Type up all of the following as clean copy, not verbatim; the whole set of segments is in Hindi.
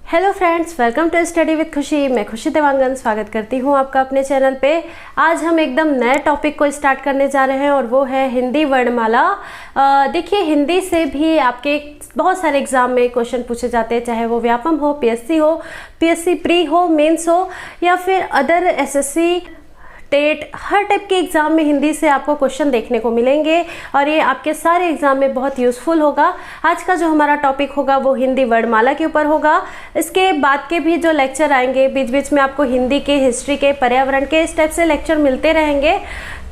Hello friends, welcome to study with Khushi. मैं खुशी देवांगन स्वागत करती हूँ आपका अपने चैनल पे। आज हम एकदम नए टॉपिक को स्टार्ट करने जा रहे हैं और वो है हिंदी वर्णमाला। देखिए, हिंदी से भी आपके बहुत सारे एग्जाम में क्वेश्चन पूछे जाते हैं, चाहे वो व्यापम हो, पीएससी प्री हो, मेंस हो या फिर अदर एसएससी टेट, हर टाइप के एग्ज़ाम में हिंदी से आपको क्वेश्चन देखने को मिलेंगे और ये आपके सारे एग्ज़ाम में बहुत यूज़फुल होगा। आज का जो हमारा टॉपिक होगा वो हिंदी वर्णमाला के ऊपर होगा। इसके बाद के भी जो लेक्चर आएंगे, बीच बीच में आपको हिंदी के, हिस्ट्री के, पर्यावरण के, इस टाइप से लेक्चर मिलते रहेंगे।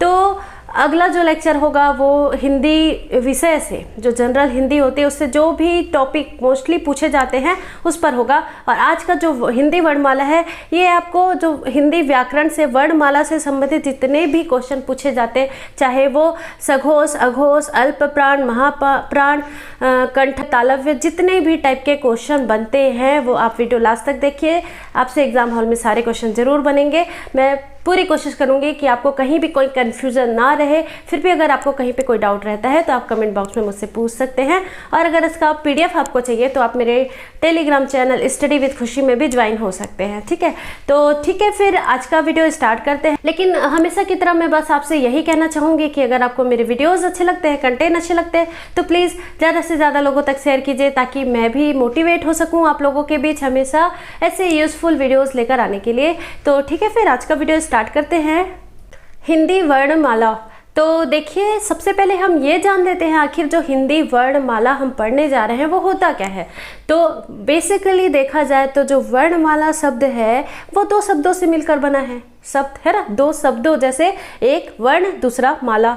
तो अगला जो लेक्चर होगा वो हिंदी विषय से, जो जनरल हिंदी होती है उससे जो भी टॉपिक मोस्टली पूछे जाते हैं उस पर होगा। और आज का जो हिंदी वर्णमाला है ये आपको जो हिंदी व्याकरण से, वर्णमाला से संबंधित जितने भी क्वेश्चन पूछे जाते हैं, चाहे वो सघोष, अघोष, अल्प प्राण, महाप्राण, कंठ, तालव्य, जितने भी टाइप के क्वेश्चन बनते हैं वो आप वीडियो लास्ट तक देखिए। आपसे एग्जाम हॉल में सारे क्वेश्चन जरूर बनेंगे। मैं पूरी कोशिश करूंगी कि आपको कहीं भी कोई कन्फ्यूज़न ना रहे। फिर भी अगर आपको कहीं पे कोई डाउट रहता है तो आप कमेंट बॉक्स में मुझसे पूछ सकते हैं। और अगर इसका पीडीएफ आपको चाहिए तो आप मेरे टेलीग्राम चैनल स्टडी विद खुशी में भी ज्वाइन हो सकते हैं। ठीक है, तो ठीक है, फिर आज का वीडियो स्टार्ट करते हैं। लेकिन हमेशा की तरह मैं बस आपसे यही कहना चाहूँगी कि अगर आपको मेरे वीडियोज़ अच्छे लगते हैं, कंटेंट अच्छे लगते हैं, तो प्लीज़ ज़्यादा से ज़्यादा लोगों तक शेयर कीजिए ताकि मैं भी मोटिवेट हो सकूँ आप लोगों के बीच हमेशा ऐसे यूज़फुल वीडियोज़ लेकर आने के लिए। तो ठीक है, फिर आज का वीडियो स्टार्ट करते हैं। हिंदी वर्णमाला। तो देखिए, सबसे पहले हम ये जान लेते हैं आखिर जो हिंदी वर्णमाला हम पढ़ने जा रहे हैं वो होता क्या है। तो बेसिकली देखा जाए तो जो वर्णमाला शब्द है वो दो शब्दों से मिलकर बना है। शब्द है ना, दो शब्दों जैसे, एक वर्ण दूसरा माला।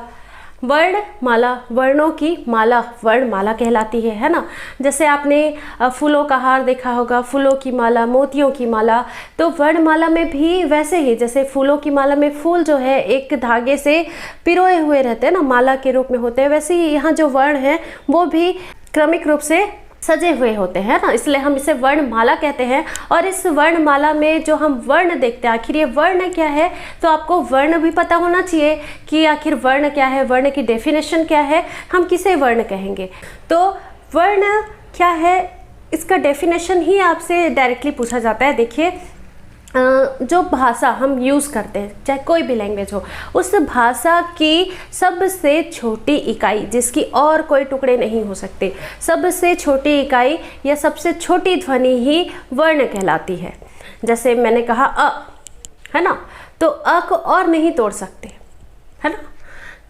वर्णमाला, वर्णों की माला वर्णमाला कहलाती है ना। जैसे आपने फूलों का हार देखा होगा, फूलों की माला, मोतियों की माला। तो वर्णमाला में भी वैसे ही, जैसे फूलों की माला में फूल जो है एक धागे से पिरोए हुए रहते हैं ना, माला के रूप में होते हैं, वैसे ही यहाँ जो वर्ण है वो भी क्रमिक रूप से सजे हुए होते हैं ना, इसलिए हम इसे वर्णमाला कहते हैं। और इस वर्णमाला में जो हम वर्ण देखते हैं, आखिर ये वर्ण क्या है, तो आपको वर्ण भी पता होना चाहिए कि आखिर वर्ण क्या है, वर्ण की डेफिनेशन क्या है, हम किसे वर्ण कहेंगे। तो वर्ण क्या है, इसका डेफिनेशन ही आपसे डायरेक्टली पूछा जाता है। देखिए, जो भाषा हम यूज़ करते हैं, चाहे कोई भी लैंग्वेज हो, उस भाषा की सबसे छोटी इकाई जिसकी और कोई टुकड़े नहीं हो सकते, सबसे छोटी इकाई या सबसे छोटी ध्वनि ही वर्ण कहलाती है। जैसे मैंने कहा अ, है ना, तो अ को और नहीं तोड़ सकते, है ना।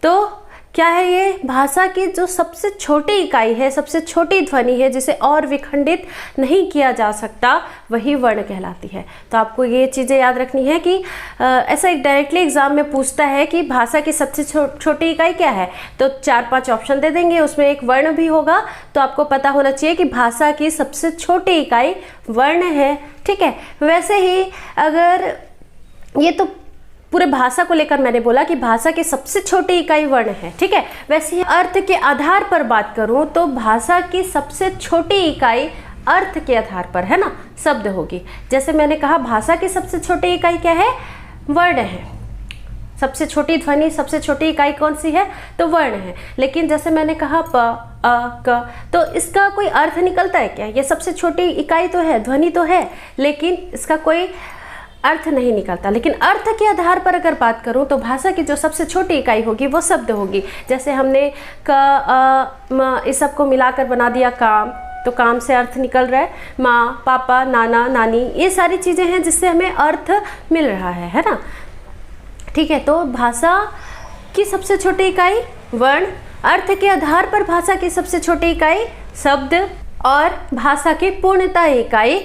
तो क्या है, ये भाषा की जो सबसे छोटी इकाई है, सबसे छोटी ध्वनि है जिसे और विखंडित नहीं किया जा सकता, वही वर्ण कहलाती है। तो आपको ये चीज़ें याद रखनी है कि ऐसा एक डायरेक्टली एग्जाम में पूछता है कि भाषा की सबसे छोटी इकाई क्या है, तो 4-5 ऑप्शन दे देंगे, उसमें एक वर्ण भी होगा। तो आपको पता होना चाहिए कि भाषा की सबसे छोटी इकाई वर्ण है। ठीक है, वैसे ही अगर ये तो पूरे भाषा को लेकर मैंने बोला कि भाषा की सबसे छोटी इकाई वर्ण है। ठीक है, वैसे ही अर्थ के आधार पर बात करूं तो भाषा की सबसे छोटी इकाई अर्थ के आधार पर, है ना, शब्द होगी। जैसे मैंने कहा, भाषा की सबसे छोटी इकाई क्या है, वर्ण है। सबसे छोटी ध्वनि, सबसे छोटी इकाई कौन सी है, तो वर्ण है। लेकिन जैसे मैंने कहा प, अ, क, तो इसका कोई अर्थ निकलता है क्या? ये सबसे छोटी इकाई तो है, ध्वनि तो है, लेकिन इसका कोई अर्थ नहीं निकलता। लेकिन अर्थ के आधार पर अगर बात करूं तो भाषा की जो सबसे छोटी इकाई होगी वो शब्द होगी। जैसे हमने क, अ, म, इस सब को मिलाकर बना दिया काम, तो काम से अर्थ निकल रहा है माँ, पापा, नाना, नानी, ये सारी चीज़ें हैं जिससे हमें अर्थ मिल रहा है ना। ठीक है, तो भाषा की सबसे छोटी इकाई वर्ण, अर्थ के आधार पर भाषा की सबसे छोटी इकाई शब्द, और भाषा की पूर्णता इकाई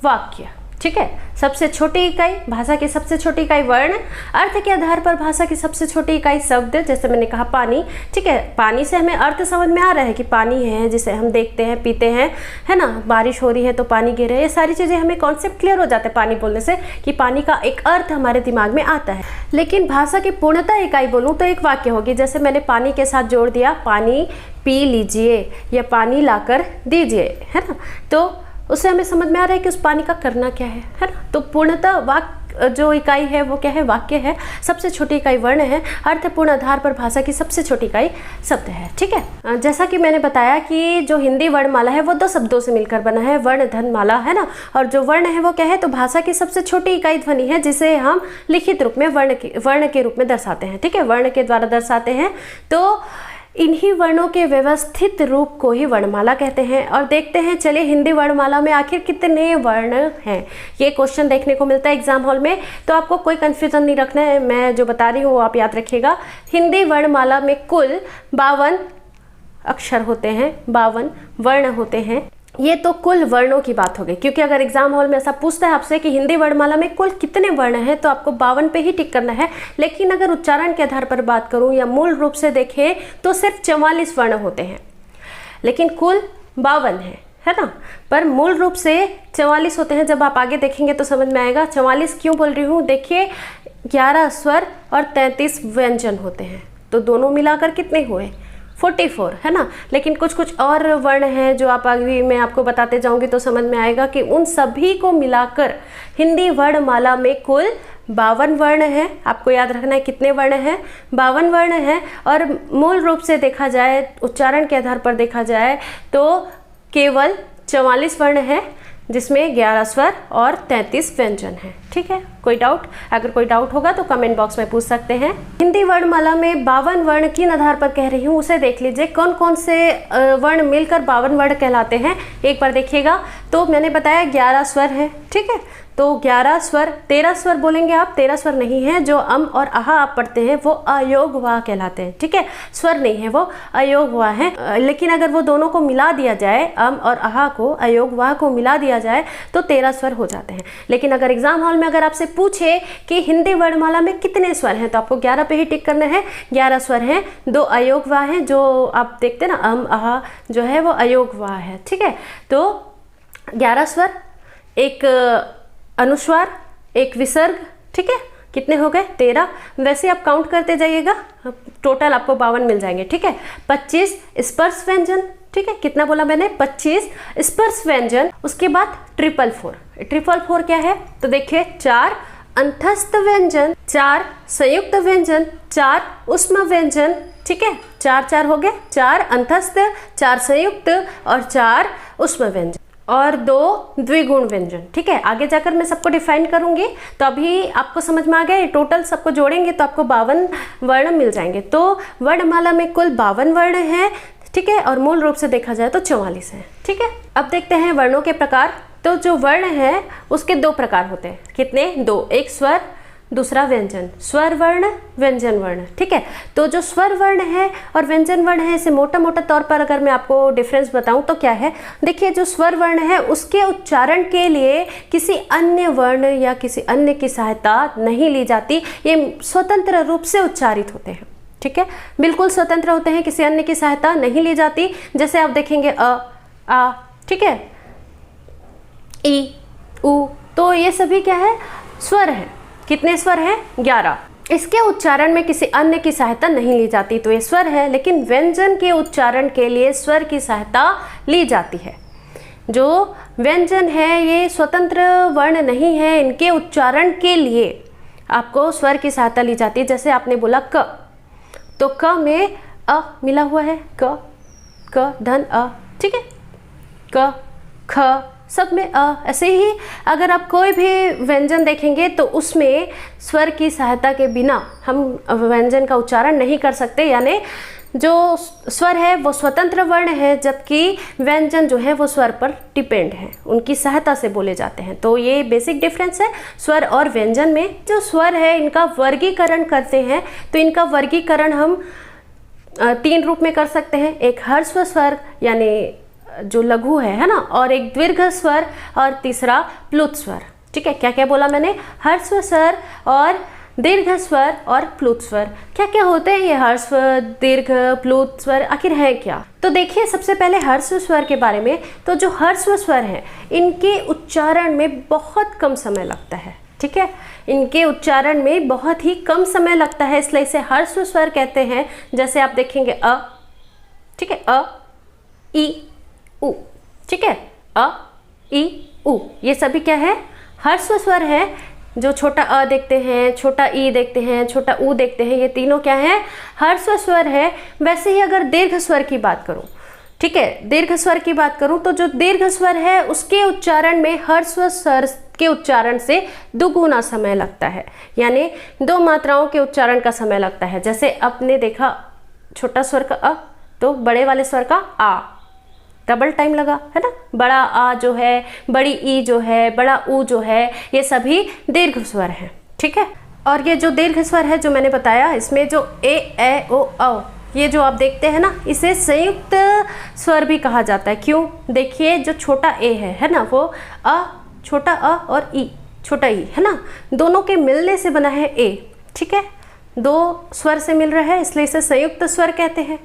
वाक्य। ठीक है, सबसे छोटी इकाई, भाषा की सबसे छोटी इकाई वर्ण, अर्थ के आधार पर भाषा की सबसे छोटी इकाई शब्द। जैसे मैंने कहा पानी। ठीक है, पानी से हमें अर्थ समझ में आ रहा है कि पानी है जिसे हम देखते हैं, पीते हैं, है ना। बारिश हो रही है तो पानी गिर रहा है, ये सारी चीज़ें हमें कॉन्सेप्ट क्लियर हो जाते हैं पानी बोलने से कि पानी का एक अर्थ हमारे दिमाग में आता है। लेकिन भाषा की पूर्णता इकाई बोलूँ तो एक वाक्य होगी। जैसे मैंने पानी के साथ जोड़ दिया, पानी पी लीजिए या पानी लाकर दीजिए, है ना। तो उससे हमें समझ में आ रहा है कि उस पानी का करना क्या है ना। तो पूर्णतः जो इकाई है वो क्या है, वाक्य है। सबसे छोटी इकाई वर्ण है। अर्थपूर्ण आधार पर भाषा की सबसे छोटी इकाई शब्द है। ठीक है, जैसा कि मैंने बताया कि जो हिंदी वर्णमाला है वो 2 शब्दों से मिलकर बना है, वर्ण धन माला, है ना। और जो वर्ण है वो क्या है, तो भाषा की सबसे छोटी इकाई ध्वनि है, जिसे हम लिखित रूप में वर्ण के रूप में दर्शाते हैं। ठीक है, वर्ण के द्वारा दर्शाते हैं। तो इन्हीं वर्णों के व्यवस्थित रूप को ही वर्णमाला कहते हैं। और देखते हैं, चलिए, हिंदी वर्णमाला में आखिर कितने वर्ण हैं। ये क्वेश्चन देखने को मिलता है एग्जाम हॉल में, तो आपको कोई कंफ्यूजन नहीं रखना है। मैं जो बता रही हूँ वो आप याद रखिएगा। हिंदी वर्णमाला में कुल 52 अक्षर होते हैं, 52 वर्ण होते हैं। ये तो कुल वर्णों की बात हो गई, क्योंकि अगर एग्जाम हॉल में ऐसा पूछता है आपसे कि हिंदी वर्णमाला में कुल कितने वर्ण हैं, तो आपको 52 पे ही टिक करना है। लेकिन अगर उच्चारण के आधार पर बात करूं या मूल रूप से देखें तो सिर्फ 44 वर्ण होते हैं, लेकिन कुल 52 है ना। पर मूल रूप से 44 होते हैं। जब आप आगे देखेंगे तो समझ में आएगा 44 क्यों बोल रही हूँ। देखिए, 11 स्वर और 33 व्यंजन होते हैं, तो दोनों मिलाकर कितने हुए, 44, है ना। लेकिन कुछ कुछ और वर्ण हैं जो आप अभी मैं आपको बताते जाऊंगी तो समझ में आएगा कि उन सभी को मिलाकर हिंदी वर्णमाला में कुल 52 वर्ण हैं। आपको याद रखना है कितने वर्ण हैं, 52 वर्ण हैं। और मूल रूप से देखा जाए, उच्चारण के आधार पर देखा जाए तो केवल 44 वर्ण हैं, जिसमें 11 स्वर और 33 व्यंजन हैं। ठीक है, कोई डाउट? अगर कोई डाउट होगा तो कमेंट बॉक्स में पूछ सकते हैं। हिंदी वर्णमाला में 52 वर्ण किन आधार पर कह रही हूँ उसे देख लीजिए। कौन कौन से वर्ण मिलकर 52 वर्ण कहलाते हैं, एक बार देखिएगा। तो मैंने बताया 11 स्वर है। ठीक है, तो 11 स्वर, 13 स्वर बोलेंगे आप, 13 स्वर नहीं है। जो अम और आहा आप पढ़ते हैं वो अयोग वाह कहलाते हैं। ठीक है, स्वर नहीं है, वो अयोग वाह है। लेकिन अगर वो दोनों को मिला दिया जाए, अम और आहा को, अयोग वाह को मिला दिया जाए तो 13 स्वर हो जाते हैं। लेकिन अगर एग्जाम हॉल में अगर आपसे पूछे कि हिंदी वर्णमाला में कितने स्वर हैं, तो आपको 11 पे ही टिक करना है। 11 स्वर हैं, 2 अयोग वाह हैं, जो आप देखते हैं ना, अम आहा जो है वो अयोग वाह है। ठीक है, तो 11 स्वर, एक अनुस्वार, एक विसर्ग। ठीक है, कितने हो गए, 13। वैसे आप काउंट करते जाइएगा, टोटल आपको 52 मिल जाएंगे। ठीक है, 25 स्पर्श व्यंजन। ठीक है, कितना बोला मैंने, 25 स्पर्श व्यंजन। उसके बाद 444। 444 क्या है, तो देखिए, 4 अंतस्थ व्यंजन, 4 संयुक्त व्यंजन, 4 उष्म व्यंजन। ठीक है, 4 हो गए, 4 अंतस्थ, 4 संयुक्त और 4 उष्म व्यंजन और 2 द्विगुण व्यंजन। ठीक है, आगे जाकर मैं सबको डिफाइन करूंगी, तो अभी आपको समझ में आ गया। टोटल सबको जोड़ेंगे तो आपको 52 वर्ण मिल जाएंगे। तो वर्णमाला में कुल 52 वर्ण हैं। ठीक है, और मूल रूप से देखा जाए तो 44 है। ठीक है, अब देखते हैं वर्णों के प्रकार। तो जो वर्ण है उसके 2 प्रकार होते हैं। कितने, 2, एक स्वर, दूसरा व्यंजन। स्वर वर्ण, व्यंजन वर्ण। ठीक है, तो जो स्वर वर्ण है और व्यंजन वर्ण है, इसे मोटा मोटा तौर पर अगर मैं आपको डिफरेंस बताऊं तो क्या है, देखिए, जो स्वर वर्ण है उसके उच्चारण के लिए किसी अन्य वर्ण या किसी अन्य की सहायता नहीं ली जाती। ये स्वतंत्र रूप से उच्चारित होते हैं। ठीक है, बिल्कुल स्वतंत्र होते हैं, किसी अन्य की सहायता नहीं ली जाती। जैसे आप देखेंगे अ, आ, ठीक है, ई, उ, तो ये सभी क्या है, स्वर है। कितने स्वर हैं, 11। इसके उच्चारण में किसी अन्य की सहायता नहीं ली जाती, तो ये स्वर है। लेकिन व्यंजन के उच्चारण के लिए स्वर की सहायता ली जाती है। जो व्यंजन है ये स्वतंत्र वर्ण नहीं है, इनके उच्चारण के लिए आपको स्वर की सहायता ली जाती है। जैसे आपने बोला क, तो क में अ मिला हुआ है, क धन अ। ठीक है, क, ख, सब में अ। ऐसे ही अगर आप कोई भी व्यंजन देखेंगे तो उसमें स्वर की सहायता के बिना हम व्यंजन का उच्चारण नहीं कर सकते। यानी जो स्वर है वो स्वतंत्र वर्ण है, जबकि व्यंजन जो है वो स्वर पर डिपेंड है, उनकी सहायता से बोले जाते हैं। तो ये बेसिक डिफरेंस है स्वर और व्यंजन में। जो स्वर है इनका वर्गीकरण करते हैं, तो इनका वर्गीकरण हम 3 रूप में कर सकते हैं। एक हर्स्व स्वर यानी जो लघु है ना, और एक दीर्घ स्वर, और तीसरा प्लुत स्वर। ठीक है, क्या क्या बोला मैंने, हर्स्व स्वर और दीर्घ स्वर और प्लुत स्वर। क्या क्या होते हैं ये हर्स्व, दीर्घ, प्लुत स्वर, आखिर है क्या? तो देखिए, सबसे पहले हर्स्व स्वर के बारे में। तो जो हर्स्व स्वर हैं इनके उच्चारण में बहुत कम समय लगता है। ठीक है, इनके उच्चारण में बहुत ही कम समय लगता है, इसलिए इसे हर्स्व स्वर कहते हैं। जैसे आप देखेंगे अ, ठीक है, अ, ई, उ। ठीक है, अ, ई, उ, ये सभी क्या है, हर्स्व स्वर है। जो छोटा अ देखते हैं, छोटा ई देखते हैं, छोटा ऊ देखते हैं, ये तीनों क्या है, ह्रस्व स्वर है। वैसे ही अगर दीर्घ स्वर की बात करूं, ठीक है, दीर्घ स्वर की बात करूं तो जो दीर्घ स्वर है उसके उच्चारण में ह्रस्व स्वर के उच्चारण से दुगुना समय लगता है, यानी 2 मात्राओं के उच्चारण का समय लगता है। जैसे आपने देखा छोटा स्वर का अ तो बड़े वाले स्वर का आ डबल टाइम लगा, है ना। बड़ा आ जो है, बड़ी ई जो है, बड़ा ऊ जो है, ये सभी दीर्घ स्वर हैं, ठीक है। और ये जो दीर्घ स्वर है जो मैंने बताया, इसमें जो ए ओ औ ये जो आप देखते हैं ना, इसे संयुक्त स्वर भी कहा जाता है। क्यों? देखिए जो छोटा ए है ना, वो अ, छोटा अ और ई, छोटा ई, है ना, दोनों के मिलने से बना है ए, ठीक है। 2 स्वर से मिल रहा है इसलिए इसे संयुक्त स्वर कहते हैं।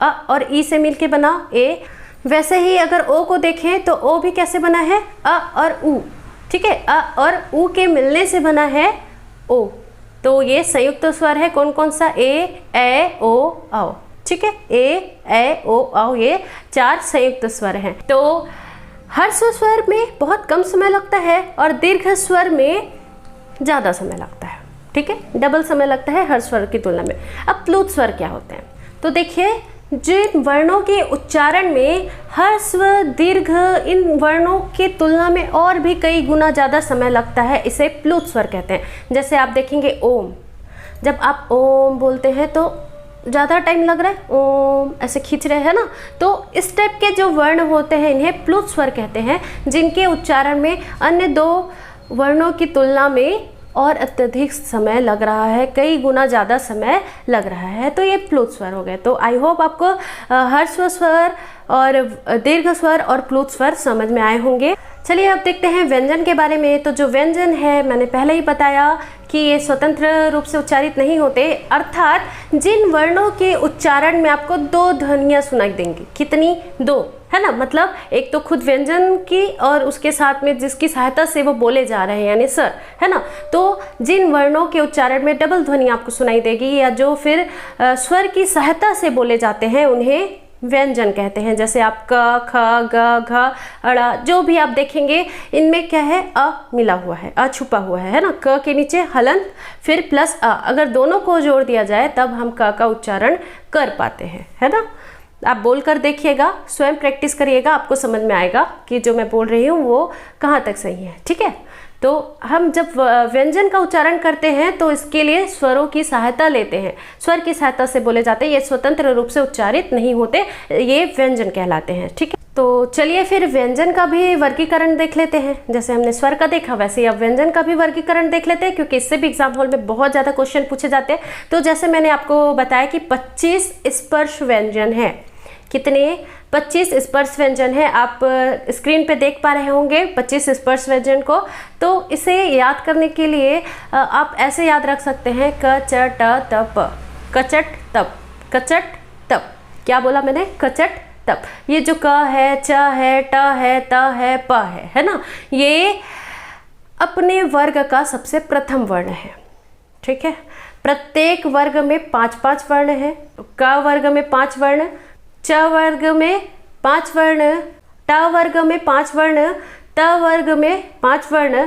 अ और ई से मिलके बना ए। वैसे ही अगर ओ को देखें तो ओ भी कैसे बना है, अ और ऊ, ठीक है, अ और ऊ के मिलने से बना है ओ। तो ये संयुक्त स्वर है, कौन कौन सा, ए ओ औ, ठीक है, ए ओ औ, ये 4 संयुक्त स्वर हैं। तो ह्रस्व स्वर में बहुत कम समय लगता है और दीर्घ स्वर में ज़्यादा समय लगता है, ठीक है, डबल समय लगता है हर स्वर की तुलना में। अब प्लुत स्वर क्या होते हैं, तो देखिए जिन वर्णों के उच्चारण में ह्रस्व दीर्घ इन वर्णों की तुलना में और भी कई गुना ज़्यादा समय लगता है, इसे प्लुत स्वर कहते हैं। जैसे आप देखेंगे ओम, जब आप ओम बोलते हैं तो ज़्यादा टाइम लग रहा है, ओम ऐसे खींच रहे हैं ना, तो इस टाइप के जो वर्ण होते हैं इन्हें प्लुत स्वर कहते हैं, जिनके उच्चारण में अन्य 2 वर्णों की तुलना में और अत्यधिक समय लग रहा है, कई गुना ज़्यादा समय लग रहा है, तो ये प्लुत स्वर हो गए। तो आई होप आपको ह्रस्व स्वर और दीर्घ स्वर और प्लुत स्वर समझ में आए होंगे। चलिए अब देखते हैं व्यंजन के बारे में। तो जो व्यंजन है मैंने पहले ही बताया कि ये स्वतंत्र रूप से उच्चारित नहीं होते, अर्थात जिन वर्णों के उच्चारण में आपको 2 ध्वनियाँ सुनाई देंगी। कितनी? 2, है ना। मतलब एक तो खुद व्यंजन की और उसके साथ में जिसकी सहायता से वो बोले जा रहे हैं यानी स्वर, है ना। तो जिन वर्णों के उच्चारण में डबल ध्वनि आपको सुनाई देगी या जो फिर स्वर की सहायता से बोले जाते हैं उन्हें व्यंजन कहते हैं। जैसे आप क, ख, ग, घ, अड़ा जो भी आप देखेंगे इनमें क्या है, अ मिला हुआ है, अ छुपा हुआ है ना। क के नीचे हलंत फिर प्लस अ, अगर दोनों को जोड़ दिया जाए तब हम क का उच्चारण कर पाते हैं, है ना। आप बोल कर देखिएगा, स्वयं प्रैक्टिस करिएगा, आपको समझ में आएगा कि जो मैं बोल रही हूँ वो कहाँ तक सही है, ठीक है। तो हम जब व्यंजन का उच्चारण करते हैं तो इसके लिए स्वरों की सहायता लेते हैं, स्वर की सहायता से बोले जाते हैं। ये स्वतंत्र रूप से उच्चारित नहीं होते, ये व्यंजन कहलाते हैं, ठीक है। तो चलिए फिर व्यंजन का भी वर्गीकरण देख लेते हैं। जैसे हमने स्वर का देखा वैसे ही अब व्यंजन का भी वर्गीकरण देख लेते हैं, क्योंकि इससे भी एग्जाम हॉल में बहुत ज़्यादा क्वेश्चन पूछे जाते हैं। तो जैसे मैंने आपको बताया कि 25 स्पर्श व्यंजन है। कितने? 25 स्पर्श व्यंजन है। आप स्क्रीन पे देख पा रहे होंगे 25 स्पर्श व्यंजन को। तो इसे याद करने के लिए आप ऐसे याद रख सकते हैं, क च ट त प, कचट तप, कचट तप। क्या बोला मैंने? कचट तप। ये जो क है, च है, ट है, त है, प है ना, ये अपने वर्ग का सबसे प्रथम वर्ण है, ठीक है। प्रत्येक वर्ग में 5-5 वर्ण है। क वर्ग में 5 वर्ण, च वर्ग में 5 वर्ण, ट वर्ग में 5 वर्ण, त वर्ग में 5 वर्ण,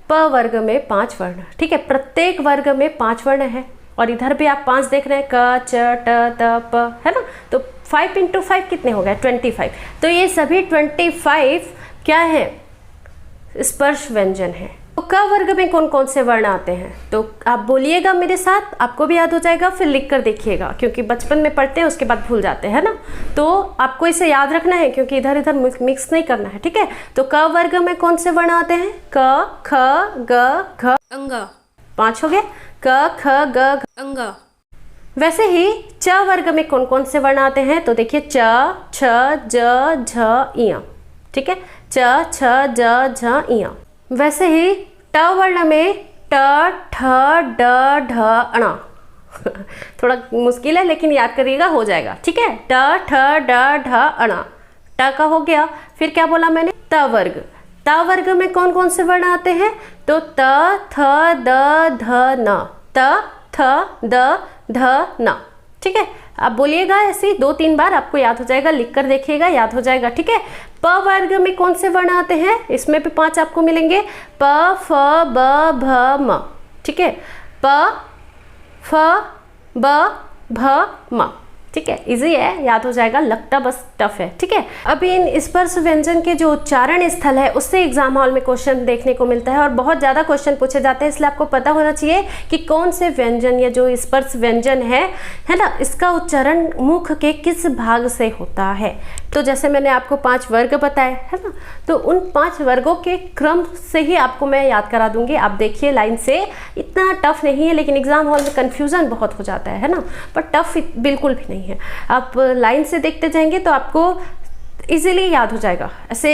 प वर्ग में 5 वर्ण, ठीक है। प्रत्येक वर्ग में 5 वर्ण है और इधर भी आप 5 देख रहे हैं, क च ट त प, है ना। तो 5 × 5 कितने हो गए? 25। तो ये सभी 25 क्या है? स्पर्श व्यंजन है। तो क वर्ग में कौन कौन से वर्ण आते हैं? तो आप बोलिएगा मेरे साथ, आपको भी याद हो जाएगा, फिर लिख कर देखिएगा, क्योंकि बचपन में पढ़ते हैं उसके बाद भूल जाते हैं ना। तो आपको इसे याद रखना है क्योंकि इधर इधर मिक्स नहीं करना है, ठीक है। तो क वर्ग में कौन से वर्ण आते हैं? क, ख, ग, घ, अंगा। 5 हो गए, क, ख, ग, घ, अंगा। वैसे ही च वर्ग में कौन कौन से वर्ण आते हैं? तो देखिए च, छ, ज, झ, इया, ठीक है। च, छ, ज, झ, इया। वैसे ही ट वर्ण में ट, ठ, ड, ढ, अणा। थोड़ा मुश्किल है लेकिन याद करिएगा, हो जाएगा, ठीक है। ट, ठ, ड, ढ, अणा। ट का हो गया। फिर क्या बोला मैंने? त वर्ग। त वर्ग में कौन कौन से वर्ण आते हैं? तो त, थ, द, ध, न। त, थ, द, ध, न, ठीक है। आप बोलिएगा ऐसे 2-3 बार, आपको याद हो जाएगा, लिख कर देखिएगा, याद हो जाएगा। ठीक है, प वर्ग में कौन से वर्ण आते हैं, इसमें भी 5 आपको मिलेंगे, प फ ब भ म। ठीक है, प फ ब भ म। ठीक है, इजी है, याद हो जाएगा, लगता बस टफ है। ठीक है, अभी इन स्पर्श व्यंजन के जो उच्चारण स्थल है उससे एग्जाम हॉल में क्वेश्चन देखने को मिलता है और बहुत ज़्यादा क्वेश्चन पूछे जाते हैं, इसलिए आपको पता होना चाहिए कि कौन से व्यंजन या जो स्पर्श व्यंजन है ना, इसका उच्चारण मुख के किस भाग से होता है। तो जैसे मैंने आपको 5 वर्ग बताए है ना, तो उन 5 वर्गों के क्रम से ही आपको मैं याद करा दूंगी। आप देखिए लाइन से, इतना टफ नहीं है, लेकिन एग्जाम हॉल में कन्फ्यूज़न बहुत हो जाता है ना, पर टफ बिल्कुल भी नहीं है। आप लाइन से देखते जाएंगे तो आपको इजीली याद हो जाएगा, ऐसे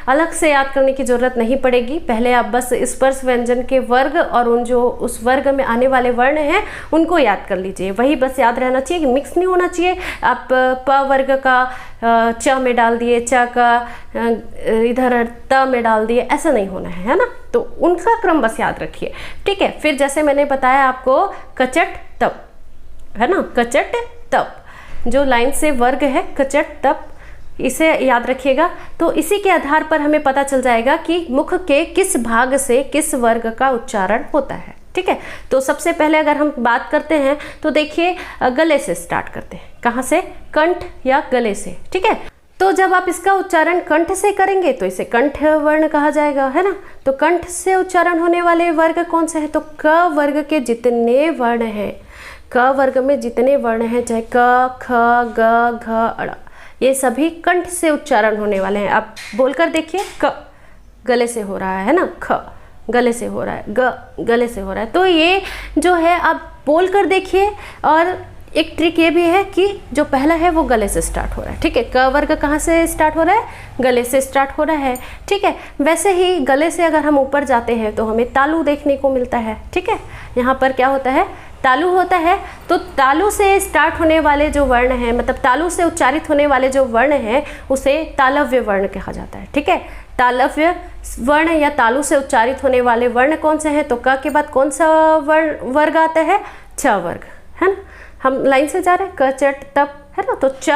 अलग से याद करने की ज़रूरत नहीं पड़ेगी। पहले आप बस स्पर्श व्यंजन के वर्ग और उन जो उस वर्ग में आने वाले वर्ण हैं उनको याद कर लीजिए, वही बस याद रहना चाहिए, कि मिक्स नहीं होना चाहिए। आप प वर्ग का च में डाल दिए, च का इधर त में डाल दिए, ऐसा नहीं होना है ना, तो उनका क्रम बस याद रखिए। ठीक है, फिर जैसे मैंने बताया आपको कचट तप है ना, कचट तप जो लाइन से वर्ग है, कचट तप, इसे याद रखिएगा। तो इसी के आधार पर हमें पता चल जाएगा कि मुख के किस भाग से किस वर्ग का उच्चारण होता है। ठीक है, तो सबसे पहले अगर हम बात करते हैं तो देखिए गले से स्टार्ट करते हैं, कहाँ से, कंठ या गले से। ठीक है, तो जब आप इसका उच्चारण कंठ से करेंगे तो इसे कंठ वर्ण कहा जाएगा, है ना। तो कंठ से उच्चारण होने वाले वर्ग कौन से हैं, तो क वर्ग के जितने वर्ण हैं, क वर्ग में जितने वर्ण हैं, चाहे क ख ग घ अड़, ये सभी कंठ से उच्चारण होने वाले हैं। आप बोलकर देखिए, क गले से हो रहा है ना, ख गले से हो रहा है, ग गले से हो रहा है। तो ये जो है आप बोलकर देखिए। और एक ट्रिक ये भी है कि जो पहला है वो गले से स्टार्ट हो रहा है। ठीक है, क वर्ग कहाँ से स्टार्ट हो रहा है, गले से स्टार्ट हो रहा है। ठीक है, वैसे ही गले से अगर हम ऊपर जाते हैं तो हमें तालु देखने को मिलता है। ठीक है, यहाँ पर क्या होता है, तालु होता है। तो तालु से स्टार्ट होने वाले जो वर्ण हैं, मतलब तालु से उच्चारित होने वाले जो वर्ण हैं, उसे तालव्य वर्ण कहा जाता है। ठीक है, तालव्य वर्ण या तालु से उच्चारित होने वाले वर्ण कौन से हैं, तो क के बाद कौन सा वर्ग आता है, छ वर्ग, है ना। हम लाइन से जा रहे हैं, क चट तप, है ना। तो च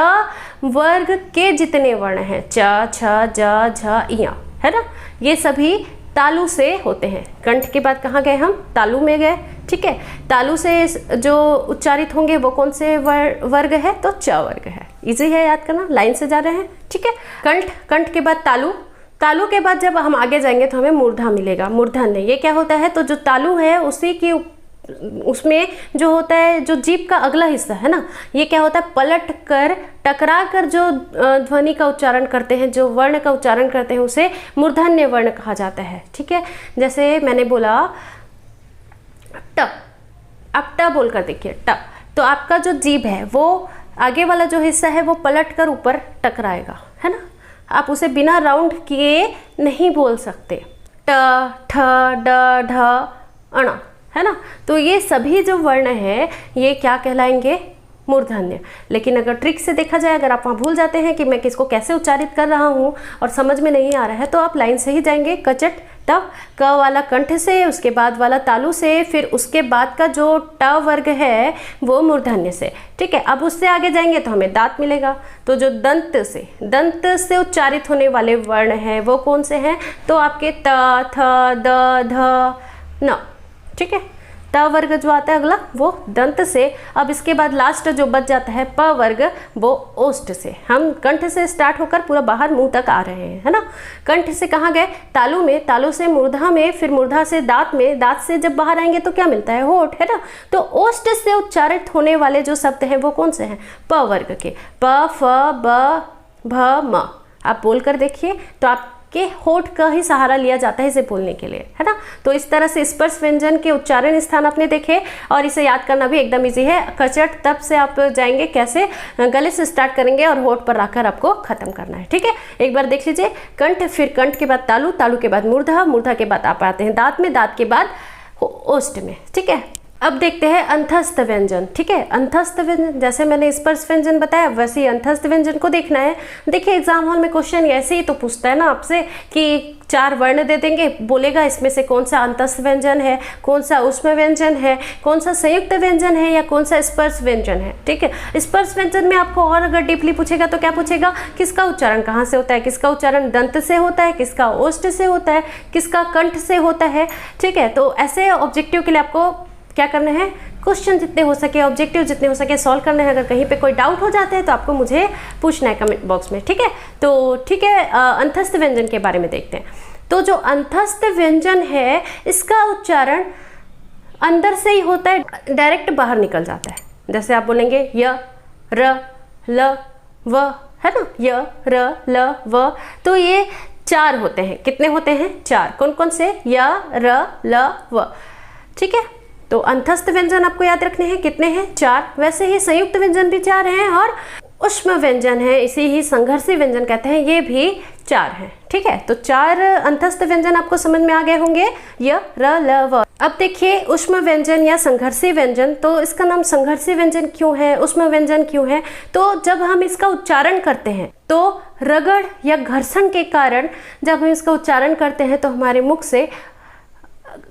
वर्ग के जितने वर्ण हैं, च छ ज झ इया, है ना, ये सभी तालु से होते हैं। कंठ के बाद कहाँ गए हम, तालु में गए। ठीक है, तालु से जो उच्चारित होंगे वो कौन से वर्ग है, तो च वर्ग है। इजी है याद करना, लाइन से जा रहे हैं। ठीक है, कंठ, कंठ के बाद तालु, तालु के बाद जब हम आगे जाएंगे तो हमें मूर्धा मिलेगा, मूर्धन्य। ये क्या होता है, तो जो तालु है उसी की उसमें जो होता है, जो जीभ का अगला हिस्सा है ना, ये क्या होता है, पलट कर टकरा कर जो ध्वनि का उच्चारण करते हैं, जो वर्ण का उच्चारण करते हैं, उसे मूर्धन्य वर्ण कहा जाता है। ठीक है, जैसे मैंने बोला ट, अब ट बोलकर देखिए, ट, तो आपका जो जीभ है वो आगे वाला जो हिस्सा है वो पलट कर ऊपर टकराएगा, है ना। आप उसे बिना राउंड किए नहीं बोल सकते। ट ठ ड ढ अण, है ना। तो ये सभी जो वर्ण है ये क्या कहलाएंगे, मूर्धन्य। लेकिन अगर ट्रिक से देखा जाए, अगर आप वहाँ भूल जाते हैं कि मैं किसको कैसे उच्चारित कर रहा हूँ और समझ में नहीं आ रहा है, तो आप लाइन से ही जाएंगे, कचट तब, क वाला कंठ से, उसके बाद वाला तालु से, फिर उसके बाद का जो ट वर्ग है वो मूर्धन्य से। ठीक है, अब उससे आगे जाएंगे तो हमें दांत मिलेगा। तो जो दंत से उच्चारित होने वाले वर्ण हैं वो कौन से हैं, तो आपके त थ द ध न। ठीक है, त वर्ग जो आता है अगला वो दंत से। अब इसके बाद लास्ट जो बच जाता है प वर्ग, वो ओष्ठ से। हम कंठ से स्टार्ट होकर पूरा बाहर मुंह तक आ रहे हैं, है ना। कंठ से कहाँ गए, तालु में, तालु से मूर्धा में, फिर मूर्धा से दांत में, दांत से जब बाहर आएंगे तो क्या मिलता है, होठ, है ना। तो ओष्ठ से उच्चारित होने वाले जो शब्द हैं वो कौन से हैं, प वर्ग के, प फ ब भ म। आप बोल कर देखिए तो आप के होठ का ही सहारा लिया जाता है इसे बोलने के लिए, है ना। तो इस तरह से स्पर्श व्यंजन के उच्चारण स्थान आपने देखे और इसे याद करना भी एकदम इजी है। कचट तब से आप जाएंगे कैसे, गले से स्टार्ट करेंगे और होठ पर रखकर आपको खत्म करना है। ठीक है, एक बार देख लीजिए, कंठ, फिर कंठ के बाद तालु, तालु के बाद मूर्धा, मूर्धा के बाद आप आते हैं दांत में, दांत के बाद ओष्ठ में। ठीक है, अब देखते हैं अंतस्थ व्यंजन। ठीक है, अंतस्थ व्यंजन जैसे मैंने स्पर्श व्यंजन बताया वैसे ही अंतस्थ व्यंजन को देखना है। देखिए एग्जाम हॉल में क्वेश्चन ऐसे ही तो पूछता है ना आपसे कि 4 वर्ण दे देंगे, बोलेगा इसमें से कौन सा अंतस्थ व्यंजन है, कौन सा ऊष्म व्यंजन है, कौन सा संयुक्त व्यंजन है या कौन सा स्पर्श व्यंजन है। ठीक है, स्पर्श व्यंजन में आपको और अगर डीपली पूछेगा तो क्या पूछेगा, किसका उच्चारण कहाँ से होता है, किसका उच्चारण दंत से होता है, किसका ओष्ठ से होता है, किसका कंठ से होता है। ठीक है, तो ऐसे ऑब्जेक्टिव के लिए आपको क्या करना है, क्वेश्चन जितने हो सके, ऑब्जेक्टिव जितने हो सके सॉल्व करना है। अगर कहीं पे कोई डाउट हो जाते हैं तो आपको मुझे पूछना है कमेंट बॉक्स में। ठीक है, तो ठीक है, अंतस्थ व्यंजन के बारे में देखते हैं। तो जो अंतस्थ व्यंजन है इसका उच्चारण अंदर से ही होता है, डायरेक्ट बाहर निकल जाता है। जैसे आप बोलेंगे य र ल व, है ना, य र ल व, तो ये 4 होते हैं। कितने होते हैं, 4। कौन कौन से, य र ल व। ठीक है, तो अंतस्थ व्यंजन आपको याद रखने हैं, कितने हैं, 4। वैसे ही संयुक्त व्यंजन भी 4 हैं और ऊष्म व्यंजन है, इसी ही संघर्षी व्यंजन कहते हैं, ये भी 4 हैं। ठीक है, तो 4 अंतस्थ व्यंजन आपको समझ में आ गए होंगे, य र ल व। अब देखिए ऊष्म व्यंजन या संघर्षी व्यंजन, तो इसका नाम संघर्षी व्यंजन क्यों है, ऊष्म व्यंजन क्यों है, तो जब हम इसका उच्चारण करते हैं तो रगड़ या घर्षण के कारण जब हम इसका उच्चारण करते हैं तो हमारे मुख से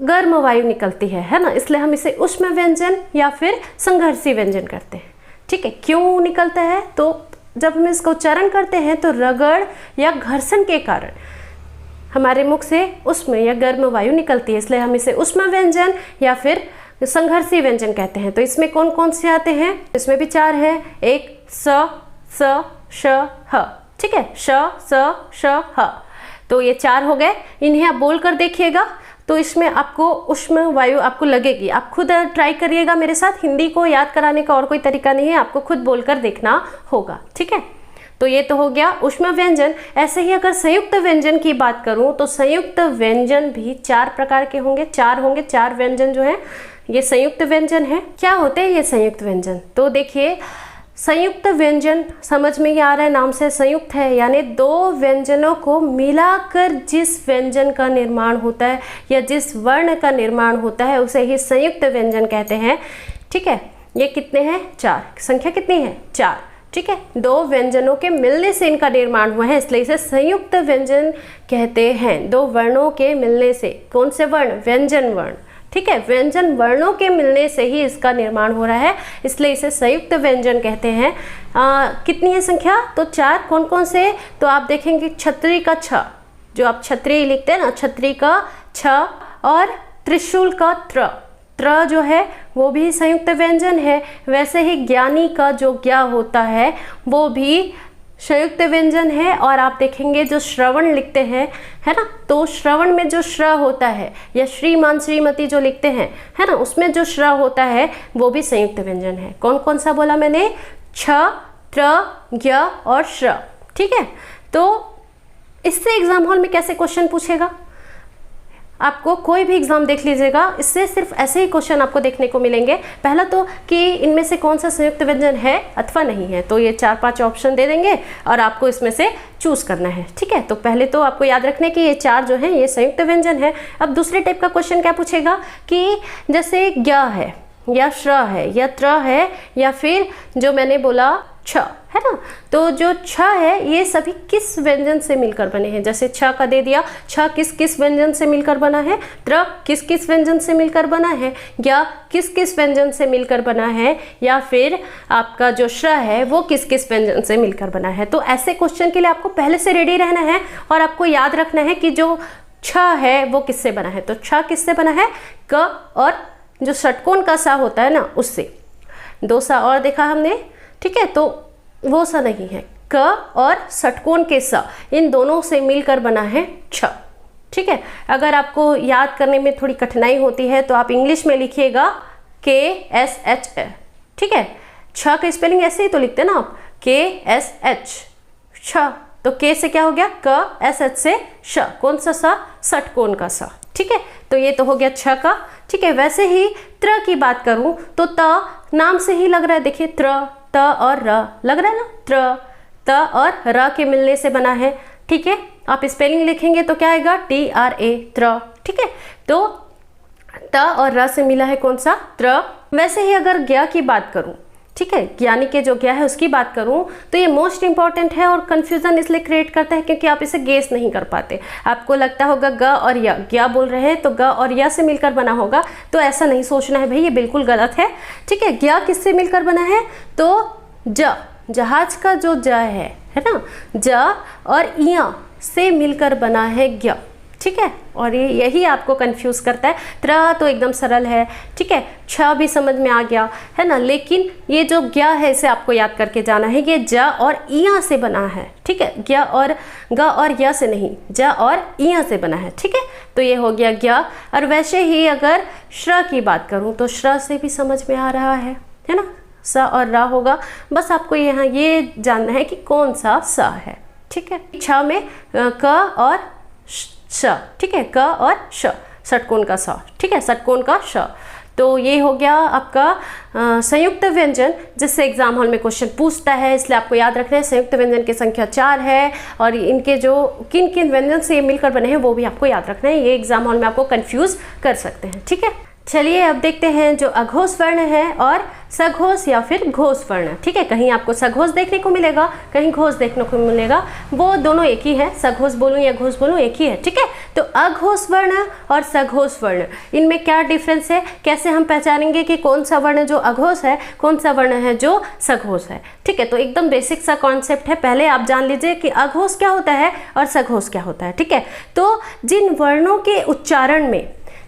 गर्म वायु निकलती है ना, इसलिए हम इसे ऊष्म व्यंजन या फिर संघर्षी व्यंजन करते हैं। ठीक है, क्यों निकलता है, तो जब हम इसका उच्चारण करते हैं तो रगड़ या घर्षण के कारण हमारे मुख से ऊष्म या गर्म वायु निकलती है, इसलिए हम इसे ऊष्म व्यंजन या फिर संघर्षी व्यंजन कहते हैं। तो इसमें कौन कौन से आते हैं, इसमें भी 4 हैं, एक स श ह। ठीक है, श ह, तो ये 4 हो गए। इन्हें आप बोल कर देखिएगा तो इसमें आपको ऊष्म वायु आपको लगेगी। आप खुद ट्राई करिएगा मेरे साथ, हिंदी को याद कराने का और कोई तरीका नहीं है, आपको खुद बोलकर देखना होगा। ठीक है, तो ये तो हो गया ऊष्म व्यंजन। ऐसे ही अगर संयुक्त व्यंजन की बात करूं तो संयुक्त व्यंजन भी 4 प्रकार के होंगे, 4 होंगे, 4 व्यंजन जो है ये संयुक्त व्यंजन है। क्या होते हैं ये संयुक्त व्यंजन, तो देखिए संयुक्त व्यंजन समझ में ही आ रहा है, नाम से संयुक्त है, यानी 2 व्यंजनों को मिलाकर जिस व्यंजन का निर्माण होता है या जिस वर्ण का निर्माण होता है उसे ही संयुक्त व्यंजन कहते हैं। ठीक है, ये कितने हैं, 4। संख्या कितनी है, 4। ठीक है, 2 व्यंजनों के मिलने से इनका निर्माण हुआ है, इसलिए इसे संयुक्त व्यंजन कहते हैं। 2 वर्णों के मिलने से, कौन से वर्ण, व्यंजन वर्ण। ठीक है, व्यंजन वर्णों के मिलने से ही इसका निर्माण हो रहा है, इसलिए इसे संयुक्त व्यंजन कहते हैं। कितनी है संख्या, तो 4। कौन कौन से, तो आप देखेंगे छतरी का छ, जो आप छतरी लिखते हैं ना, छतरी का छ, और त्रिशूल का त्र, त्र जो है वो भी संयुक्त व्यंजन है। वैसे ही ज्ञानी का जो ज्ञा होता है वो भी संयुक्त व्यंजन है। और आप देखेंगे जो श्रवण लिखते हैं, है ना, तो श्रवण में जो श्र होता है या श्रीमान श्रीमती जो लिखते हैं, है ना, उसमें जो श्र होता है वो भी संयुक्त व्यंजन है। कौन कौन सा बोला मैंने, छ, त्र, ज्ञ और श्र। ठीक है, तो इससे एग्जाम हॉल में कैसे क्वेश्चन पूछेगा, आपको कोई भी एग्जाम देख लीजिएगा, इससे सिर्फ ऐसे ही क्वेश्चन आपको देखने को मिलेंगे। पहला तो कि इनमें से कौन सा संयुक्त व्यंजन है अथवा नहीं है, तो ये 4-5 ऑप्शन दे देंगे और आपको इसमें से चूज करना है। ठीक है, तो पहले तो आपको याद रखने कि ये 4 जो है ये संयुक्त व्यंजन है। अब दूसरे टाइप का क्वेश्चन क्या पूछेगा कि जैसे ज्ञ है या श्र है या त्र है या फिर जो मैंने बोला छ, है ना, तो जो छ है ये सभी किस व्यंजन से मिलकर बने हैं। जैसे छ का दे दिया, छ किस किस व्यंजन से मिलकर बना है, त्र किस किस व्यंजन से मिलकर बना है, ज्ञ किस किस व्यंजन से मिलकर बना है, या फिर आपका जो श्र है वो किस किस व्यंजन से मिलकर बना है। तो ऐसे क्वेश्चन के लिए आपको पहले से रेडी रहना है और आपको याद रखना है कि जो छ है वो किससे बना है। तो छ किससे बना है, क और जो षटकोण का सा होता है ना उससे, 2 सा और देखा हमने। ठीक है, तो वो सा नहीं है, क और षटकोण के स, इन दोनों से मिलकर बना है छ। ठीक है, अगर आपको याद करने में थोड़ी कठिनाई होती है तो आप इंग्लिश में लिखिएगा KSH। ठीक है, छ का स्पेलिंग ऐसे ही तो लिखते हैं ना आप, KSH, छ, तो के से क्या हो गया, क, SH से श, कौन सा सा, षटकोण का सा। ठीक है, तो ये तो हो गया छ का। ठीक है, वैसे ही त्र की बात करूं तो त नाम से ही लग रहा है, देखिए त्र, त और र लग रहा है ना, त्र, त और र के मिलने से बना है। ठीक है, आप स्पेलिंग लिखेंगे तो क्या आएगा, TRA, त्र। ठीक है, तो त और र से मिला है कौन सा, त्र। वैसे ही अगर ज्ञ की बात करूं, ठीक है, यानी कि जो ज्ञ है उसकी बात करूं, तो ये मोस्ट इंपॉर्टेंट है और कंफ्यूजन इसलिए क्रिएट करता है क्योंकि आप इसे गेस नहीं कर पाते। आपको लगता होगा ग और य, ज्ञ बोल रहे हैं तो ग और य से मिलकर बना होगा, तो ऐसा नहीं सोचना है भाई, ये बिल्कुल गलत है। ठीक है, ज्ञ किससे मिलकर बना है, तो ज, जहाज का जो ज है ना, ज और य से मिलकर बना है ज्ञ। ठीक है, और ये यही आपको कंफ्यूज करता है। त्र तो एकदम सरल है, ठीक है, छ भी समझ में आ गया है ना, लेकिन ये जो ज्ञ है इसे आपको याद करके जाना है, ये ज और इ से बना है। ठीक है, ज्ञ और ग और य से नहीं, ज और इ से बना है। ठीक है, तो ये हो गया ज्ञ। और वैसे ही अगर श्र की बात करूं तो श्र से भी समझ में आ रहा है ना, स और र होगा। बस आपको यहाँ ये जानना है कि कौन सा स है। ठीक है, छ में क और श, ठीक है, क और श, षटकोण का स। ठीक है, षटकोण का श। तो ये हो गया आपका संयुक्त व्यंजन, जिससे एग्जाम हॉल में क्वेश्चन पूछता है, इसलिए आपको याद रखना है संयुक्त व्यंजन की संख्या 4 है और इनके जो किन किन व्यंजन से ये मिलकर बने हैं वो भी आपको याद रखना है। ये एग्जाम हॉल में आपको कंफ्यूज कर सकते हैं। ठीक है, चलिए अब देखते हैं जो अघोष वर्ण है और सघोष या फिर घोष वर्ण। ठीक है, कहीं आपको सघोष देखने को मिलेगा, कहीं घोष देखने को मिलेगा, वो दोनों एक ही है, सघोष बोलूं या घोष बोलूं एक ही है। ठीक है, तो अघोष वर्ण और सघोष वर्ण, इनमें क्या डिफरेंस है, कैसे हम पहचानेंगे कि कौन सा वर्ण जो अघोष है, कौन सा वर्ण है जो सघोष है। ठीक है, तो एकदम बेसिक सा कॉन्सेप्ट है, पहले आप जान लीजिए कि अघोष क्या होता है और सघोष क्या होता है। ठीक है, तो जिन वर्णों के उच्चारण में,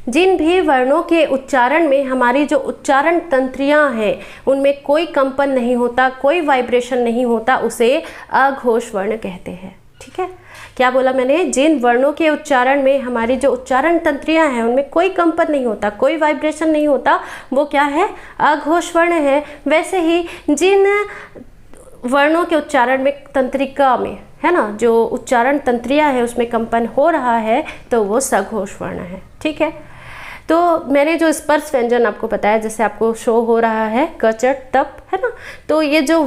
जिन भी वर्णों के उच्चारण में हमारी जो उच्चारण तंत्रियां हैं उनमें कोई कंपन नहीं होता, कोई वाइब्रेशन नहीं होता, उसे अघोष वर्ण कहते हैं। ठीक है, क्या बोला मैंने, जिन वर्णों के उच्चारण में हमारी जो उच्चारण तंत्रियां हैं उनमें कोई कंपन नहीं होता, कोई वाइब्रेशन नहीं होता, वो क्या है, अघोष वर्ण है। वैसे ही जिन वर्णों के उच्चारण में, तंत्रिका में है ना, जो उच्चारण तंत्रियां है उसमें कंपन हो रहा है तो वो सघोष वर्ण है। ठीक है, तो मैंने जो स्पर्श व्यंजन आपको बताया, जैसे आपको शो हो रहा है क च तप, है ना, तो ये जो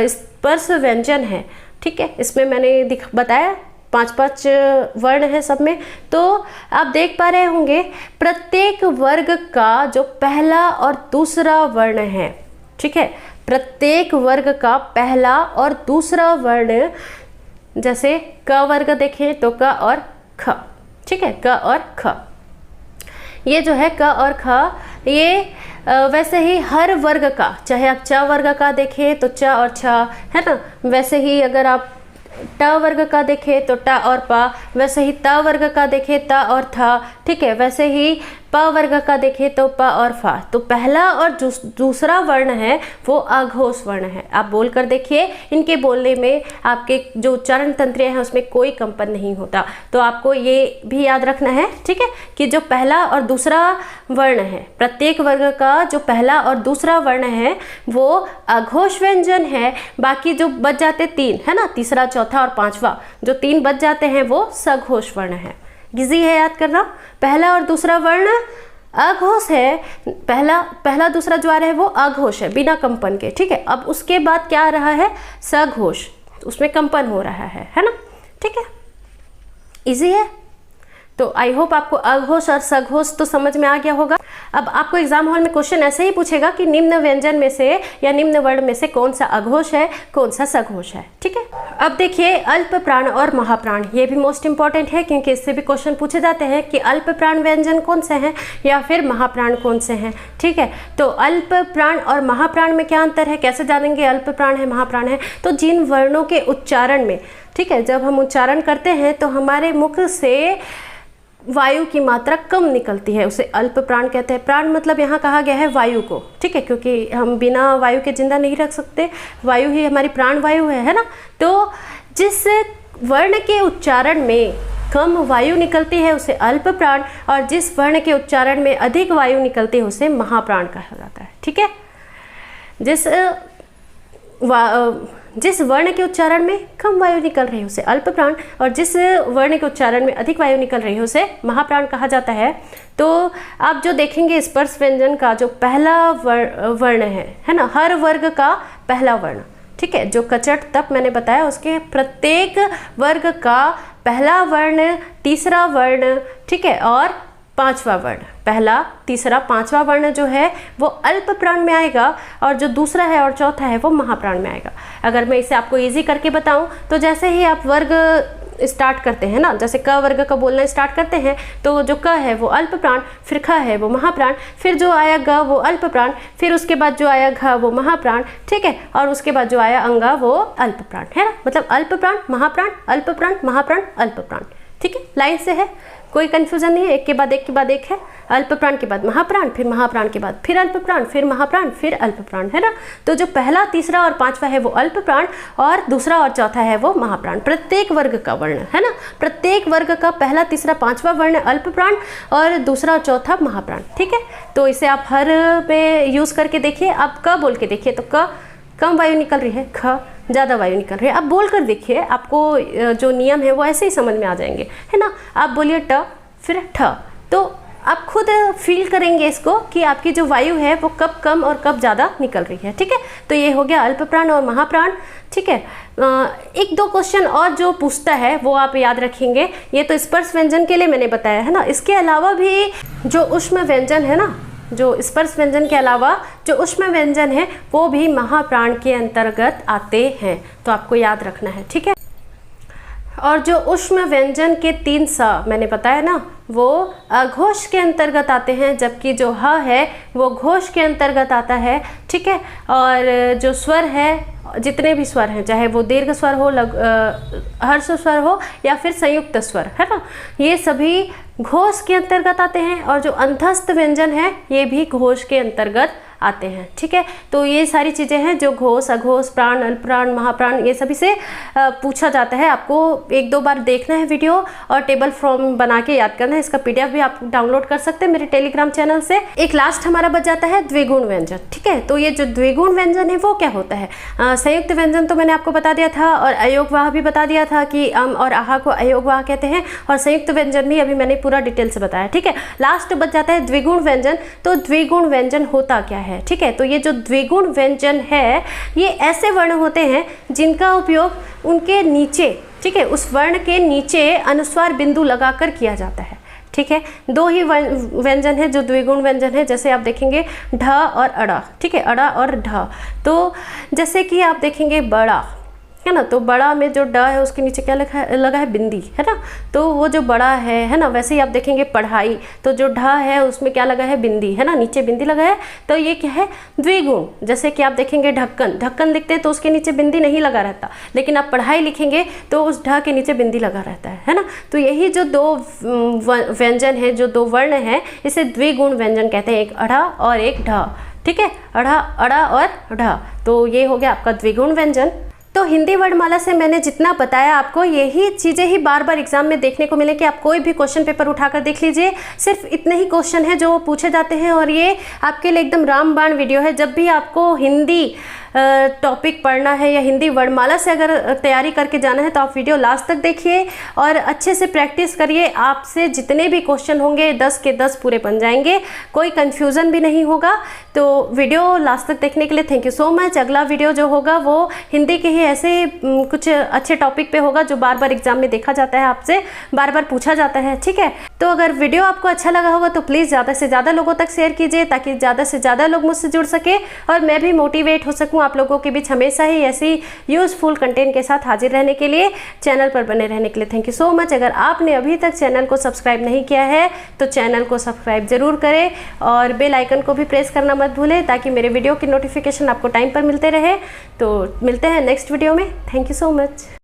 स्पर्श व्यंजन है, ठीक है, इसमें मैंने बताया 5-5 वर्ण है सब में। तो आप देख पा रहे होंगे प्रत्येक वर्ग का जो पहला और दूसरा वर्ण है, ठीक है, प्रत्येक वर्ग का पहला और दूसरा वर्ण, जैसे क वर्ग देखें तो क और ख। ठीक है, क और ख, ये जो है क और ख, ये वैसे ही हर वर्ग का, चाहे आप च वर्ग का देखें तो च और छ, है ना, वैसे ही अगर आप ट वर्ग का देखें तो ट और प, वैसे ही त वर्ग का देखें त और थ। ठीक है, वैसे ही प वर्ग का देखें तो प और फ। तो पहला और दूसरा वर्ण है वो अघोष वर्ण है। आप बोल कर देखिए, इनके बोलने में आपके जो उच्चारण तंत्रियां हैं उसमें कोई कंपन नहीं होता। तो आपको ये भी याद रखना है, ठीक है, कि जो पहला और दूसरा वर्ण है, प्रत्येक वर्ग का जो पहला और दूसरा वर्ण है वो अघोष व्यंजन है। बाकी जो बच जाते 3 है ना, तीसरा, चौथा और पांचवा, जो 3 बच जाते हैं वो सघोष वर्ण है। इजी है याद करना, पहला और दूसरा वर्ण अघोष है, पहला दूसरा जो आ रहा है वो अघोष है बिना कंपन के। ठीक है, अब उसके बाद क्या आ रहा है, सघोष, उसमें कंपन हो रहा है ना। ठीक है, इजी है। तो आई होप आपको अघोष और सघोष तो समझ में आ गया होगा। अब आपको एग्जाम हॉल में क्वेश्चन ऐसे ही पूछेगा कि निम्न व्यंजन में से या निम्न वर्ण में से कौन सा अघोष है, कौन सा सघोष है। ठीक है, अब देखिए अल्प प्राण और महाप्राण, ये भी मोस्ट इंपॉर्टेंट है क्योंकि इससे भी क्वेश्चन पूछे जाते हैं कि अल्प प्राण व्यंजन कौन से हैं या फिर महाप्राण कौन से हैं। ठीक है, तो अल्प प्राण और महाप्राण में क्या अंतर है, कैसे जानेंगे अल्प प्राण है महाप्राण है, तो जिन वर्णों के उच्चारण में, ठीक है, जब हम उच्चारण करते हैं तो हमारे मुख से वायु की मात्रा कम निकलती है, उसे अल्प प्राण कहते हैं। प्राण मतलब यहाँ कहा गया है वायु को, ठीक है, क्योंकि हम बिना वायु के जिंदा नहीं रख सकते, वायु ही हमारी प्राण वायु है ना। तो जिस वर्ण के उच्चारण में कम वायु निकलती है उसे अल्प प्राण, और जिस वर्ण के उच्चारण में अधिक वायु निकलती है उसे महाप्राण कहा जाता है। ठीक है, जिस वर्ण के उच्चारण में कम वायु निकल रही है उसे अल्प प्राण, और जिस वर्ण के उच्चारण में अधिक वायु निकल रही है उसे महाप्राण कहा जाता है। तो आप जो देखेंगे स्पर्श व्यंजन का जो पहला वर्ण है ना, हर वर्ग का पहला वर्ण, ठीक है, जो कचट तप मैंने बताया उसके प्रत्येक वर्ग का पहला वर्ण, तीसरा वर्ण, ठीक है, और पांचवा वर्ण, पहला, तीसरा, पांचवा वर्ण जो है वो अल्प प्राण में आएगा और जो दूसरा है और चौथा है वो महाप्राण में आएगा। अगर मैं इसे आपको इजी करके बताऊं तो जैसे ही आप वर्ग स्टार्ट करते हैं ना, जैसे क वर्ग का बोलना स्टार्ट करते हैं तो जो क है वो अल्प प्राण, फिर ख है वो महाप्राण, फिर जो आया ग वो अल्प प्राण, फिर उसके बाद जो आया घ वो महाप्राण, ठीक है, और उसके बाद जो आया अंगा वो अल्प प्राण, है ना। मतलब अल्प प्राण, महाप्राण, अल्प प्राण, महाप्राण, अल्प प्राण, ठीक है, लाइन से है, कोई कंफ्यूजन नहीं है, एक के बाद एक के बाद एक है। अल्प प्राण के बाद महाप्राण, फिर महाप्राण के बाद फिर अल्प प्राण, फिर महाप्राण, फिर अल्प प्राण, है ना। तो जो पहला, तीसरा और पांचवा है वो अल्प प्राण और दूसरा और चौथा है वो महाप्राण, प्रत्येक वर्ग का वर्ण, है ना। प्रत्येक वर्ग का पहला, तीसरा, पांचवा वर्ण अल्प प्राण और दूसरा और चौथा महाप्राण, ठीक है। तो इसे आप हर पे यूज करके देखिए। आप क बोल के देखिए तो क कम वायु निकल रही है, ख ज़्यादा वायु निकल रही है। आप बोल कर देखिए, आपको जो नियम है वो ऐसे ही समझ में आ जाएंगे, है ना। आप बोलिए ट फिर ठ, तो आप खुद फील करेंगे इसको कि आपकी जो वायु है वो कब कम और कब ज़्यादा निकल रही है, ठीक है। तो ये हो गया अल्प प्राण और महाप्राण, ठीक है। एक दो क्वेश्चन और जो पूछता है वो आप याद रखेंगे। ये तो स्पर्श व्यंजन के लिए मैंने बताया है ना। इसके अलावा भी जो ऊष्म व्यंजन है ना, जो स्पर्श व्यंजन के अलावा जो ऊष्म व्यंजन है वो भी महाप्राण के अंतर्गत आते हैं, तो आपको याद रखना है, ठीक है। और जो ऊष्म व्यंजन के 3 स मैंने बताया ना वो अघोष के अंतर्गत आते हैं, जबकि जो ह है वो घोष के अंतर्गत आता है, ठीक है। और जो स्वर है, जितने भी स्वर हैं, चाहे वो दीर्घ स्वर हो, हर्ष स्वर हो या फिर संयुक्त स्वर, है ना, ये सभी घोष के अंतर्गत आते हैं। और जो अंतस्थ व्यंजन है ये भी घोष के अंतर्गत आते हैं, ठीक है। तो ये सारी चीज़ें हैं जो घोष, अघोष, प्राण, अल्पप्राण, महाप्राण, ये सभी से पूछा जाता है। आपको 1-2 बार देखना है वीडियो और टेबल फॉर्म बना के याद करना है। इसका PDF भी आप डाउनलोड कर सकते हैं मेरे टेलीग्राम चैनल से। एक लास्ट हमारा बच जाता है द्विगुण व्यंजन, ठीक है। तो ये जो द्विगुण व्यंजन है वो क्या होता है? संयुक्त व्यंजन तो मैंने आपको बता दिया था और अयोगवाह भी बता दिया था कि अम और आहा को अयोगवाह कहते हैं, और संयुक्त व्यंजन भी अभी मैंने पूरा डिटेल से बताया, ठीक है। लास्ट बच जाता है द्विगुण व्यंजन। तो द्विगुण व्यंजन होता क्या है, ठीक है। तो ये जो द्विगुण व्यंजन है ये ऐसे वर्ण होते हैं जिनका उपयोग उनके नीचे, ठीक है, उस वर्ण के नीचे अनुस्वार बिंदु लगाकर किया जाता है, ठीक है। 2 ही व्यंजन है जो द्विगुण व्यंजन है, जैसे आप देखेंगे ढ और अड़ा, ठीक है, अड़ा और ढ। तो जैसे कि आप देखेंगे बड़ा, है ना, तो बड़ा में जो ड है उसके नीचे क्या लगा है बिंदी, है ना। तो वो जो बड़ा है ना, वैसे ही आप देखेंगे पढ़ाई, तो जो ढ है उसमें क्या लगा है बिंदी, है ना, नीचे बिंदी लगा है। तो ये क्या है द्विगुण। जैसे कि आप देखेंगे ढक्कन, ढक्कन लिखते हैं तो उसके नीचे बिंदी नहीं लगा रहता, लेकिन आप पढ़ाई लिखेंगे तो उस ढ के नीचे बिंदी लगा रहता है ना। तो यही जो 2 व्यंजन है, जो 2 वर्ण है, इसे द्विगुण व्यंजन कहते हैं, एक अड़ा और एक ढ, ठीक है, अड़ा, अड़ा और ढ। तो ये हो गया आपका द्विगुण व्यंजन। तो हिंदी वर्णमाला से मैंने जितना बताया आपको, यही चीज़ें ही बार बार एग्जाम में देखने को मिले कि आप कोई भी क्वेश्चन पेपर उठाकर देख लीजिए, सिर्फ इतने ही क्वेश्चन है जो पूछे जाते हैं। और ये आपके लिए एकदम रामबाण वीडियो है। जब भी आपको हिंदी टॉपिक पढ़ना है या हिंदी वर्णमाला से अगर तैयारी करके जाना है तो आप वीडियो लास्ट तक देखिए और अच्छे से प्रैक्टिस करिए। आपसे जितने भी क्वेश्चन होंगे 10 के 10 पूरे बन जाएंगे, कोई कंफ्यूजन भी नहीं होगा। तो वीडियो लास्ट तक देखने के लिए थैंक यू सो मच। अगला वीडियो जो होगा वो हिंदी के ही ऐसे कुछ अच्छे टॉपिक पे होगा जो बार बार एग्जाम में देखा जाता है, आपसे बार बार पूछा जाता है, ठीक है। तो अगर वीडियो आपको अच्छा लगा होगा तो प्लीज़ ज़्यादा से ज़्यादा लोगों तक शेयर कीजिए ताकि ज़्यादा से ज़्यादा लोग मुझसे जुड़ सके और मैं भी मोटिवेट हो सकूँ आप लोगों के बीच हमेशा ही ऐसी यूज़फुल कंटेंट के साथ हाजिर रहने के लिए, चैनल पर बने रहने के लिए थैंक यू सो मच। अगर आपने अभी तक चैनल को सब्सक्राइब नहीं किया है तो चैनल को सब्सक्राइब ज़रूर करें और बेल आइकन को भी प्रेस करना मत भूलें ताकि मेरे वीडियो की नोटिफिकेशन आपको टाइम पर मिलते रहे। तो मिलते हैं नेक्स्ट वीडियो में। Thank you so much.